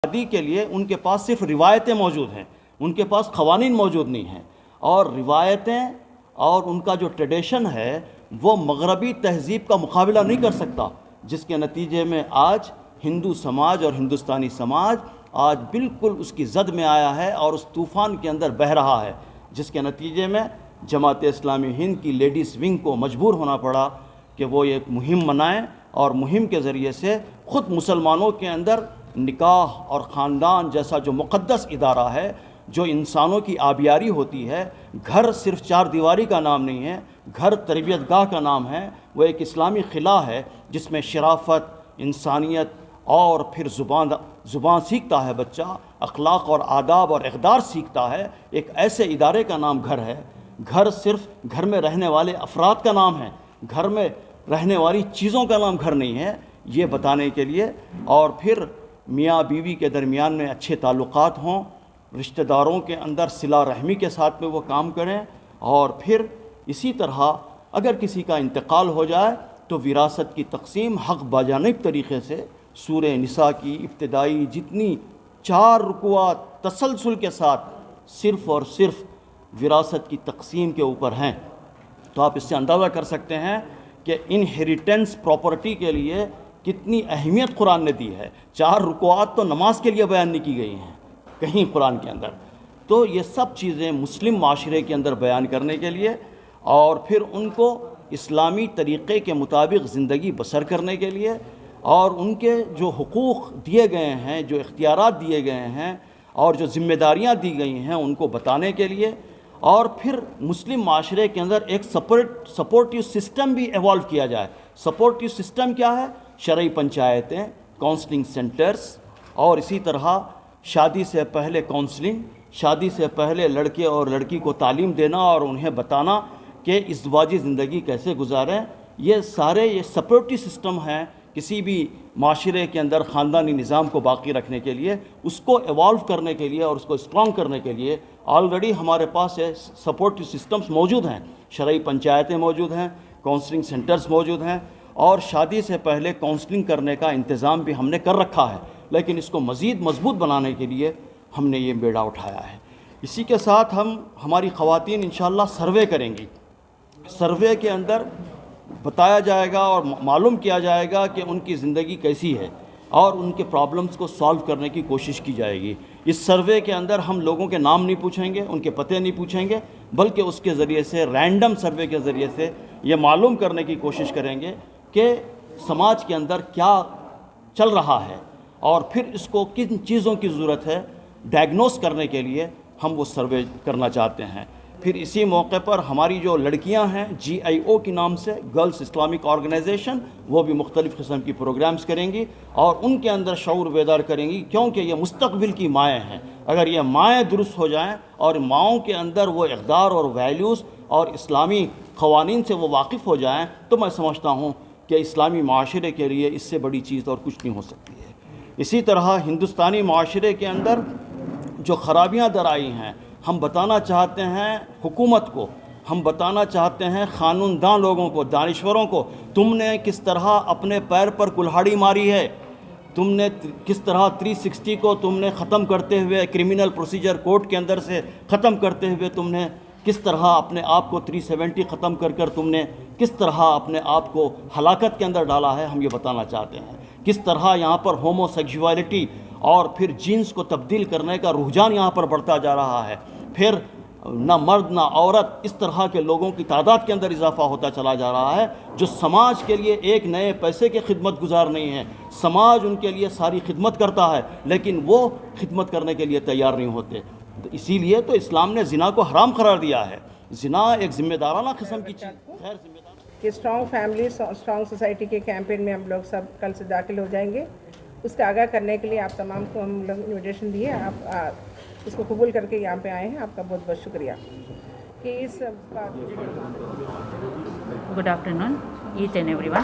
شادی کے لیے ان کے پاس صرف روایتیں موجود ہیں، ان کے پاس قوانین موجود نہیں ہیں، اور روایتیں اور ان کا جو ٹریڈیشن ہے وہ مغربی تہذیب کا مقابلہ نہیں کر سکتا، جس کے نتیجے میں آج ہندو سماج اور ہندوستانی سماج آج بالکل اس کی زد میں آیا ہے اور اس طوفان کے اندر بہہ رہا ہے، جس کے نتیجے میں جماعت اسلامی ہند کی لیڈیز ونگ کو مجبور ہونا پڑا کہ وہ ایک مہم منائیں، اور مہم کے ذریعے سے خود مسلمانوں کے اندر نکاح اور خاندان جیسا جو مقدس ادارہ ہے، جو انسانوں کی آبیاری ہوتی ہے، گھر صرف چار دیواری کا نام نہیں ہے، گھر تربیت گاہ کا نام ہے، وہ ایک اسلامی خلا ہے جس میں شرافت، انسانیت اور پھر زبان سیکھتا ہے بچہ، اخلاق اور آداب اور اقدار سیکھتا ہے۔ ایک ایسے ادارے کا نام گھر ہے۔ گھر صرف گھر میں رہنے والے افراد کا نام ہے، گھر میں رہنے والی چیزوں کا نام گھر نہیں ہے، یہ بتانے کے لیے، اور پھر میاں بیوی کے درمیان میں اچھے تعلقات ہوں، رشتہ داروں کے اندر صلہ رحمی کے ساتھ میں وہ کام کریں، اور پھر اسی طرح اگر کسی کا انتقال ہو جائے تو وراثت کی تقسیم حق باجانب طریقے سے سورہ نساء کی ابتدائی جتنی 4 رکوعات تسلسل کے ساتھ صرف اور صرف وراثت کی تقسیم کے اوپر ہیں۔ تو آپ اس سے اندازہ کر سکتے ہیں کہ انہیریٹنس پراپرٹی کے لیے کتنی اہمیت قرآن نے دی ہے۔ 4 رکوعات تو نماز کے لیے بیان نہیں کی گئی ہیں کہیں قرآن کے اندر۔ تو یہ سب چیزیں مسلم معاشرے کے اندر بیان کرنے کے لیے، اور پھر ان کو اسلامی طریقے کے مطابق زندگی بسر کرنے کے لیے، اور ان کے جو حقوق دیے گئے ہیں، جو اختیارات دیے گئے ہیں، اور جو ذمہ داریاں دی گئی ہیں ان کو بتانے کے لیے، اور پھر مسلم معاشرے کے اندر ایک سپورٹیو سسٹم بھی ایوالو کیا جائے۔ سپورٹیو سسٹم کیا ہے؟ شرعی پنچایتیں، کونسلنگ سینٹرز، اور اسی طرح شادی سے پہلے کونسلنگ، شادی سے پہلے لڑکے اور لڑکی کو تعلیم دینا اور انہیں بتانا کہ ازدواجی زندگی کیسے گزاریں۔ یہ سارے سپورٹیو سسٹم ہیں کسی بھی معاشرے کے اندر خاندانی نظام کو باقی رکھنے کے لیے، اس کو ایوالو کرنے کے لیے اور اس کو اسٹرانگ کرنے کے لیے آلریڈی ہمارے پاس سپورٹیو سسٹمز موجود ہیں۔ شرعی پنچایتیں موجود ہیں، کونسلنگ سینٹرز موجود ہیں، اور شادی سے پہلے کونسلنگ کرنے کا انتظام بھی ہم نے کر رکھا ہے، لیکن اس کو مزید مضبوط بنانے کے لیے ہم نے یہ بیڑا اٹھایا ہے۔ اسی کے ساتھ ہماری خواتین انشاءاللہ سروے کریں گی۔ سروے کے اندر بتایا جائے گا اور معلوم کیا جائے گا کہ ان کی زندگی کیسی ہے، اور ان کے پرابلمز کو سالو کرنے کی کوشش کی جائے گی۔ اس سروے کے اندر ہم لوگوں کے نام نہیں پوچھیں گے، ان کے پتے نہیں پوچھیں گے، بلکہ اس کے ذریعے سے رینڈم سروے کے ذریعے سے یہ معلوم کرنے کی کوشش کریں گے کہ سماج کے اندر کیا چل رہا ہے، اور پھر اس کو کن چیزوں کی ضرورت ہے ڈائگنوز کرنے کے لیے ہم وہ سروے کرنا چاہتے ہیں۔ پھر اسی موقع پر ہماری جو لڑکیاں ہیں GIO کے نام سے، گرلز اسلامک آرگنائزیشن، وہ بھی مختلف قسم کی پروگرامز کریں گی اور ان کے اندر شعور بیدار کریں گی، کیونکہ یہ مستقبل کی مائیں ہیں۔ اگر یہ مائیں درست ہو جائیں اور ماؤں کے اندر وہ اقدار اور ویلیوز اور اسلامی قوانین سے وہ واقف ہو جائیں تو میں سمجھتا ہوں کہ اسلامی معاشرے کے لیے اس سے بڑی چیز اور کچھ نہیں ہو سکتی ہے۔ اسی طرح ہندوستانی معاشرے کے اندر جو خرابیاں در آئی ہیں، ہم بتانا چاہتے ہیں حکومت کو، ہم بتانا چاہتے ہیں قانون داں لوگوں کو، دانشوروں کو، تم نے کس طرح اپنے پیر پر کلہاڑی ماری ہے، تم نے کس طرح 360 کو تم نے ختم کرتے ہوئے، کرمنل پروسیجر کوڈ کے اندر سے ختم کرتے ہوئے تم نے کس طرح اپنے آپ کو 370 ختم کر تم نے کس طرح اپنے آپ کو ہلاکت کے اندر ڈالا ہے، ہم یہ بتانا چاہتے ہیں۔ کس طرح یہاں پر ہومو سیکشوالٹی اور پھر جینس کو تبدیل کرنے کا رجحان یہاں پر بڑھتا جا رہا ہے، پھر نہ مرد نہ عورت، اس طرح کے لوگوں کی تعداد کے اندر اضافہ ہوتا چلا جا رہا ہے جو سماج کے لیے ایک نئے پیسے کے خدمت گزار نہیں ہیں۔ سماج ان کے لیے ساری خدمت کرتا ہے لیکن وہ خدمت کرنے کے لیے تیار نہیں ہوتے۔ اسی لیے تو اسلام نے زنا کو حرام قرار دیا ہے۔ زنا ایک ذمہ دارانہ قسم کی چیز، غیر ذمہ دارانہ کہ اسٹرانگ فیملی اسٹرانگ سوسائٹی کے کیمپین میں ہم لوگ سب کل سے داخل ہو جائیں گے۔ اس کا آگاہ کرنے کے لیے آپ تمام کو ہم لوگ انویٹیشن دیے، آپ اس کو قبول کر کے یہاں پہ آئے ہیں، آپ کا بہت بہت شکریہ۔ کہ اس good afternoon each and every one.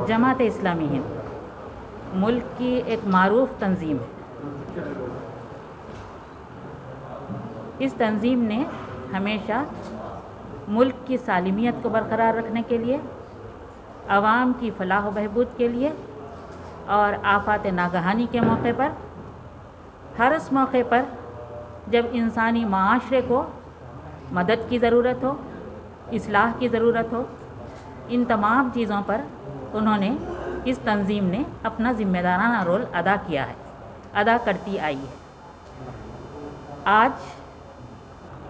Jamaat Islami ہند ملک کی ایک معروف تنظیم ہے۔ اس تنظیم نے ہمیشہ ملک کی سالمیت کو برقرار رکھنے کے لیے، عوام کی فلاح و بہبود کے لیے اور آفات ناگہانی کے موقع پر، ہر اس موقع پر جب انسانی معاشرے کو مدد کی ضرورت ہو، اصلاح کی ضرورت ہو، ان تمام چیزوں پر انہوں نے، اس تنظیم نے اپنا ذمہ دارانہ رول ادا کیا ہے، ادا کرتی آئی ہے۔ آج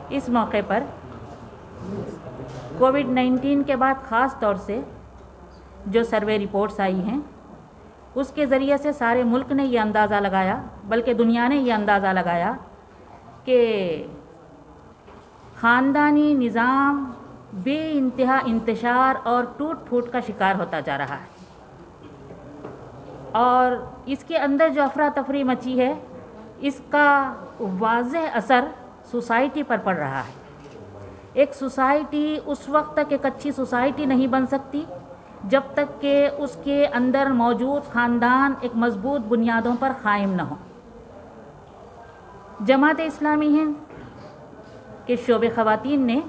اس موقع پر کووڈ-19 کے بعد خاص طور سے جو سروے رپورٹس آئی ہیں اس کے ذریعے سے سارے ملک نے یہ اندازہ لگایا، بلکہ دنیا نے یہ اندازہ لگایا کہ خاندانی نظام بے انتہا انتشار اور ٹوٹ پھوٹ کا شکار ہوتا جا رہا ہے، اور اس کے اندر جو افراتفری مچی ہے اس کا واضح اثر سوسائٹی پر پڑ رہا ہے۔ ایک سوسائٹی اس وقت تک ایک اچھی سوسائٹی نہیں بن سکتی جب تک کہ اس کے اندر موجود خاندان ایک مضبوط بنیادوں پر قائم نہ ہو۔ جماعت اسلامی ہند کے شعبہ خواتین نے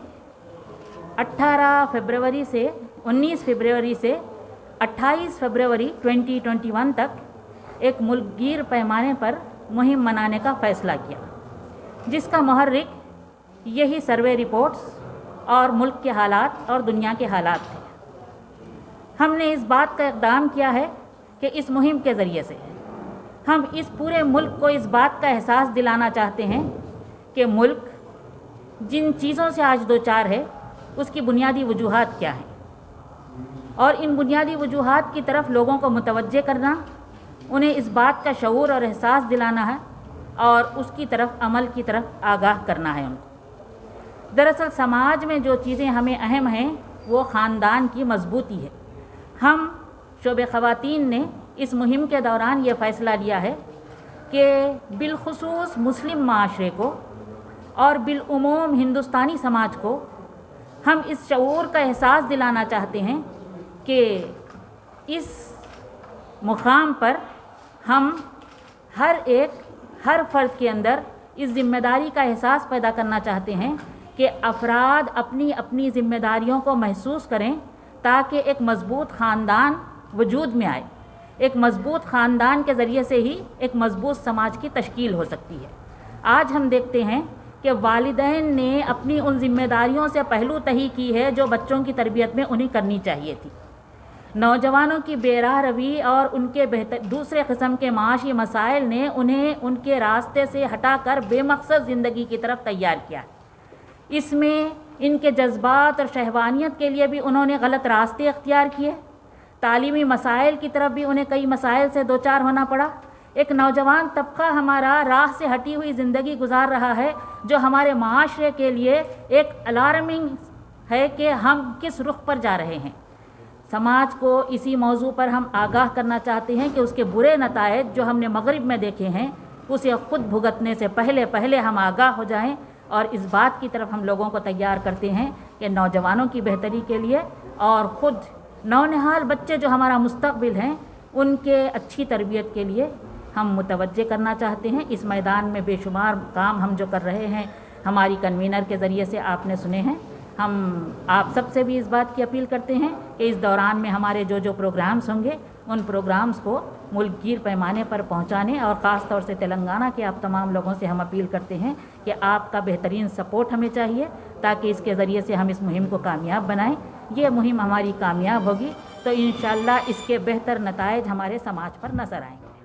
19 فروری سے 28 فروری 2021 تک ایک ملک گیر پیمانے پر مہم منانے کا فیصلہ کیا، جس کا محرک یہی سروے رپورٹس اور ملک کے حالات اور دنیا کے حالات تھے۔ ہم نے اس بات کا اقدام کیا ہے کہ اس مہم کے ذریعے سے ہم اس پورے ملک کو اس بات کا احساس دلانا چاہتے ہیں کہ ملک جن چیزوں سے آج دوچار ہے اس کی بنیادی وجوہات کیا ہیں، اور ان بنیادی وجوہات کی طرف لوگوں کو متوجہ کرنا، انہیں اس بات کا شعور اور احساس دلانا ہے اور اس کی طرف عمل کی طرف آگاہ کرنا ہے ان کو۔ دراصل سماج میں جو چیزیں ہمیں اہم ہیں وہ خاندان کی مضبوطی ہے۔ ہم شعبہ خواتین نے اس مہم کے دوران یہ فیصلہ لیا ہے کہ بالخصوص مسلم معاشرے کو اور بالعموم ہندوستانی سماج کو ہم اس شعور کا احساس دلانا چاہتے ہیں کہ اس مقام پر ہم ہر فرد کے اندر اس ذمہ داری کا احساس پیدا کرنا چاہتے ہیں کہ افراد اپنی اپنی ذمہ داریوں کو محسوس کریں تاکہ ایک مضبوط خاندان وجود میں آئے۔ ایک مضبوط خاندان کے ذریعے سے ہی ایک مضبوط سماج کی تشکیل ہو سکتی ہے۔ آج ہم دیکھتے ہیں کہ والدین نے اپنی ان ذمہ داریوں سے پہلو تہی کی ہے جو بچوں کی تربیت میں انہیں کرنی چاہیے تھی۔ نوجوانوں کی بے راہ روی اور ان کے دوسرے قسم کے معاشی مسائل نے انہیں ان کے راستے سے ہٹا کر بے مقصد زندگی کی طرف تیار کیا۔ اس میں ان کے جذبات اور شہوانیت کے لیے بھی انہوں نے غلط راستے اختیار کیے۔ تعلیمی مسائل کی طرف بھی انہیں کئی مسائل سے دوچار ہونا پڑا۔ ایک نوجوان طبقہ ہمارا راہ سے ہٹی ہوئی زندگی گزار رہا ہے جو ہمارے معاشرے کے لیے ایک الارمنگ ہے کہ ہم کس رخ پر جا رہے ہیں۔ سماج کو اسی موضوع پر ہم آگاہ کرنا چاہتے ہیں کہ اس کے برے نتائج جو ہم نے مغرب میں دیکھے ہیں اسے خود بھگتنے سے پہلے ہم آگاہ ہو جائیں، اور اس بات کی طرف ہم لوگوں کو تیار کرتے ہیں کہ نوجوانوں کی بہتری کے لیے اور خود نونہال بچے جو ہمارا مستقبل ہیں ان کے اچھی تربیت کے لیے ہم متوجہ کرنا چاہتے ہیں۔ اس میدان میں بے شمار کام ہم جو کر رہے ہیں ہماری کنوینر کے ذریعے سے آپ نے سنے ہیں۔ ہم آپ سب سے بھی اس بات کی اپیل کرتے ہیں کہ اس دوران میں ہمارے جو پروگرامز ہوں گے ان پروگرامز کو ملک گیر پیمانے پر پہنچانے، اور خاص طور سے تلنگانہ کے آپ تمام لوگوں سے ہم اپیل کرتے ہیں کہ آپ کا بہترین سپورٹ ہمیں چاہیے تاکہ اس کے ذریعے سے ہم اس مہم کو کامیاب بنائیں۔ یہ مہم ہماری کامیاب ہوگی تو انشاءاللہ اس کے بہتر نتائج ہمارے سماج پر نظر آئیں گے۔